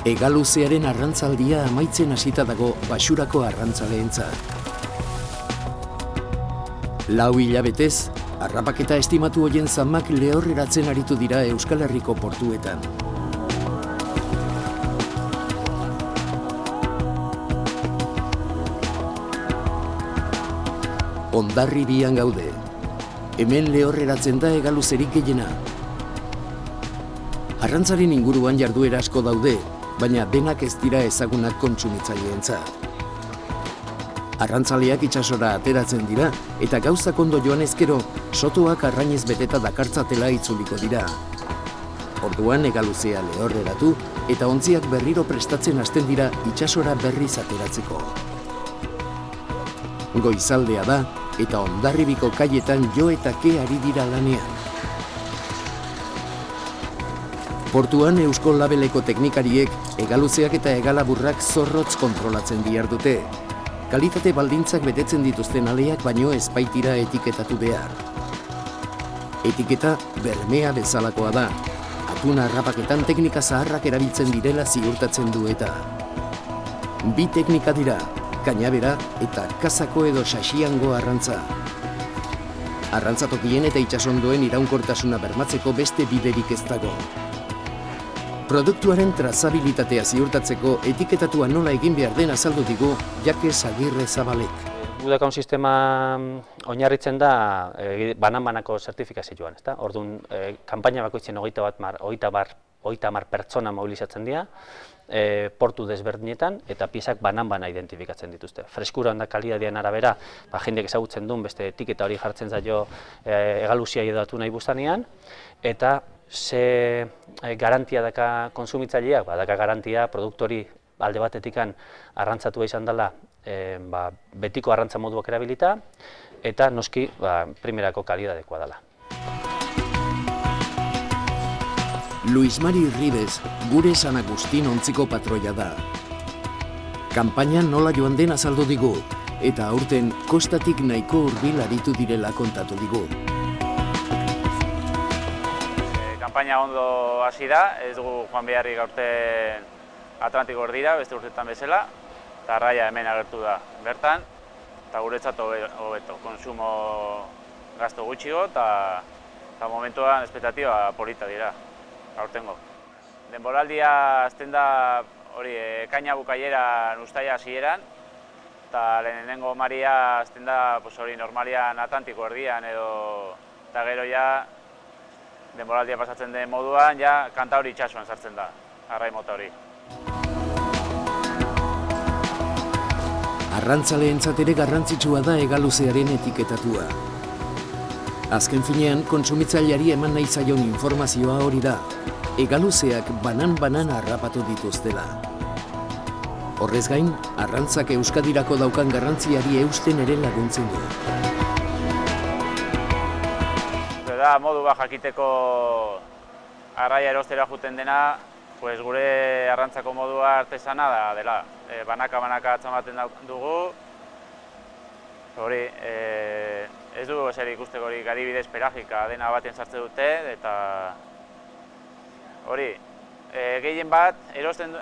Hegaluzearen arrantzaldia amaitzen hasita dago Baxurako arrantzaleentzat. 4 hilabetez, harrapaketa estimatu horien zamak lehorreratzen aritu dira Euskal Herriko portuetan. Hondarribian gaude. Hemen lehorreratzen da hegaluzerik gehiena. Arrantzaren inguruan jarduera asko daude, baina denak ez dira ezagunak kontsumitzaileentzat. Arrantzaleak itsasora ateratzen dira, eta gauzak ondo joan ezkero, sotoak arrainez beteta dakartzatela itzuliko dira. Orduan hegaluzea lehorreratu, eta ontziak berriro prestatzen hasten dira itsasora berriz ateratzeko. Goizaldea da, eta Hondarribiko kaietan jo eta ke ari dira lanean. Portuan Eusko Labeleko teknikariek hegaluzeak eta hegalaburrak zorrotz kontrolatzen dihardute. Kalitate baldintzak betetzen dituzten aleak baino ez baitira etiketatu behar. Etiketa bermea bezalakoa da. Atun harrapaketan teknika zaharrak erabiltzen direla ziurtatzen du eta. 2 teknika dira, kainabera eta kazako edo xaxiango arrantza. Arrantzatokien eta itsasondoen iraunkortasuna bermatzeko beste biderik ez dago. Produktuaren trazabilitatea ziurtatzeko etiketatua nola egin behar den azaldu digu Jakes Agirre Zabalek. Gudakaun sistema oinarritzen da banan-banako zertifikazioan, ezta? Orduan, kanpaina bakoitzen 30 pertsona mobilizatzen dira, portu desberdinetan eta piezak banan-bana identifikatzen dituzte. Freskura da kalitatean arabera, jendeak ezagutzen duen beste etiketa hori jartzen zaio hegaluzia edatu nahi bustanean, eta ze garantia daka konsumitzaileak, daka garantia produktori alde batetikan arrantzatua izan dela betiko arrantza moduak erabilita, eta noski primerako kalitatekoa dela. Luis Mari Ribes, gure San Agustin ontziko patroia da. Kanpainan nola joan den azaldu digu, eta aurten kostatik nahiko hurbil aritu direla kontatu digu. Kanpaina ondo hasi da, ez dugu joan beharrik aurten Atlantiko erdira, beste urtetan bezala, eta arraia hemen agertu da bertan, eta guretzat hobeto, konsumo gasto gutxigo, eta momentuan espektatiba polita dira, aurtengo. Denboraldia azten da hori ekaina bukaieran uztaila hasieran, eta lehenengo maria azten da hori normalian Atlantiko erdian edo, eta gero ja denboraldia pasatzen den moduan, ja kanta hori itxasuan sartzen da, arrai mota hori. Arrantzaleentzat ere garrantzitsua da hegaluzearen etiketatua. Azken finean, kontsumitzaileari eman nahi zaion informazioa hori da, hegaluzeak banan-banan harrapatu dituztela. Horrez gain, arrantzak Euskadirako daukan garrantziari eusten ere laguntzen du. Da modu bat jakiteko arraia erostera juten dena, gure arrantzako modua artesana dela. Banaka atzamaten dugu, hori ez dugu eser ikusteko hori adibidez pelagika dena baten sartzen dute, eta hori gehien bat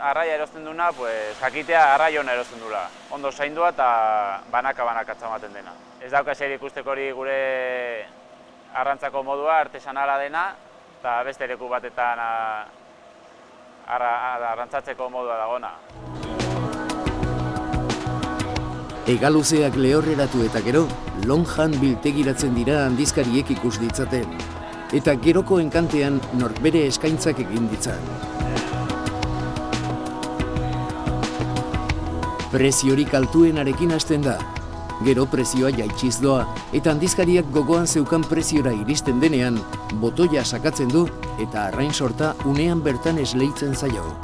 arraia erosten duna, jakitea arraia ona erosten dula. Ondo zaindua eta banaka atzamaten dena. Ez dauka eser ikusteko hori gure arrantzako modua artesanala dena, eta beste leku batetan arrantzatzeko modua dagona. Hegaluzeak lehorreratu eta gero, lonjan biltegiratzen dira handizkariek ikus ditzaten, eta geroko enkantean nork bere eskaintzak egin ditzan. Preziorik altuenarekin hasten da, gero prezioa jaitsiz doa, eta handizkariak gogoan zeukan preziora iristen denean, botoia sakatzen du eta arrain sorta unean bertan esleitzen zaio.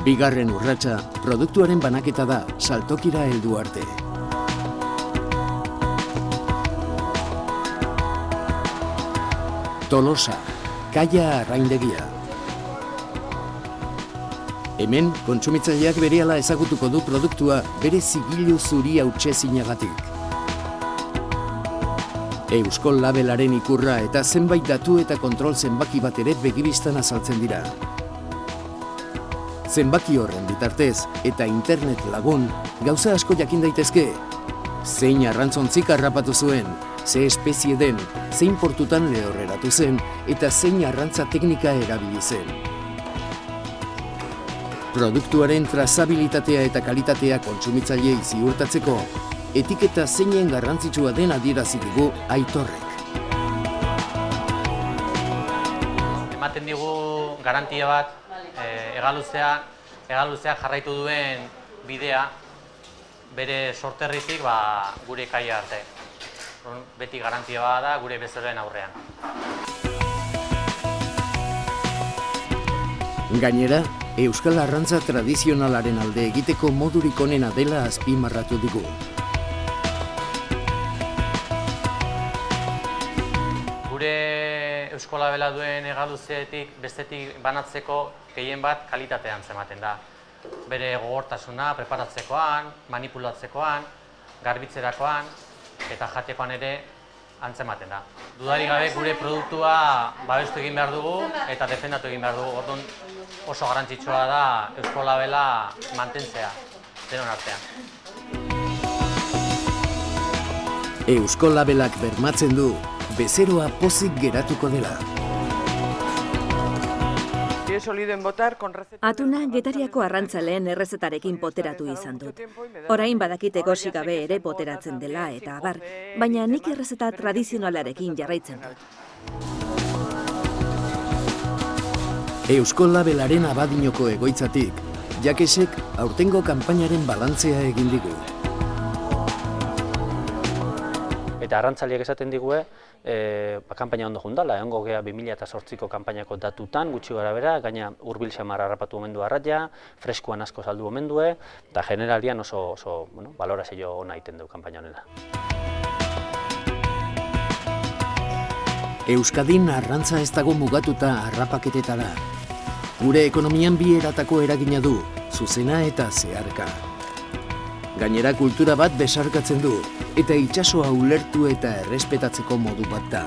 Bigarren urratsa, produktuaren banaketa da, saltokira heldu arte. Tolosa, kaia arraindegia. Hemen, kontsumitzaileak berehala ezagutuko du produktua bere zigilu zuri hautsezinagatik. Eusko Labelaren ikurra eta zenbait datu eta kontrol zenbaki bat ere begibistan azaltzen dira. Zenbaki horren bitartez eta internet lagun gauza asko jakin daitezke. Zein arrantzontzik harrapatu zuen, ze espezie den, zein portutan lehorreratu zen eta zein arrantza teknika erabili zen. Produktuaren trazabilitatea eta kalitatea kontsumitzaileei ziurtatzeko, etiketa zeinen garrantzitsua den adierazi digu Aitorrek. Ematen digu garantia bat, hegaluzeak jarraitu duen bidea bere sorterritik gure kaia arte. Beti garantia bat da gure bezeroen aurrean. Gainera, euskal arrantza tradizionalaren alde egiteko modurik onena dela azpimarratu digu. Gure Eusko Labela duen hegaluzeetik bestetik banatzeko gehien bat kalitatean zematen da. Bere gogortasuna preparatzekoan, manipulatzekoan, garbitzerakoan eta jatekoan ere antzematen da. Dudarik gabe gure produktua babestu egin behar dugu eta defendatu egin behar dugu. Orduan oso garrantzitsua da Eusko Labela mantentzea denon artean. Eusko Labelak bermatzen du bezeroa pozik geratuko dela. Atuna Getariako arrantzaleen errezetarekin poteratu izan dut. Orain badakite gosik gabe ere poteratzen dela eta abar, baina nik errezeta tradizionalarekin jarraitzen dut. Eusko Labelaren Abadinoko egoitzatik, Jakesek aurtengo kanpainaren balantzea egin digu. Eta arrantzaliak esaten digue, kanpaina ondo jundala, egongo gea 2008ko kanpainako datutan, gutxi gara bera, gaina hurbil xamar harrapatu omen du arraia, freskoan asko saldu omen du, eta generalian oso balorazio ona egiten du kanpaina honela. Euskadin arrantza ez dago mugatuta harrapaketetara. Gure ekonomian bi eratako eragina du, zuzena eta zeharka. Gainera kultura bat besarkatzen du, eta itsasoa ulertu eta errespetatzeko modu bat da.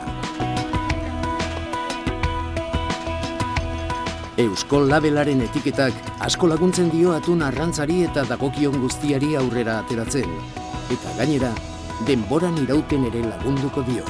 Eusko Labelaren etiketak asko laguntzen dio atun arrantzari eta dagokion guztiari aurrera ateratzen, eta gainera, denboran irauten ere lagunduko dio.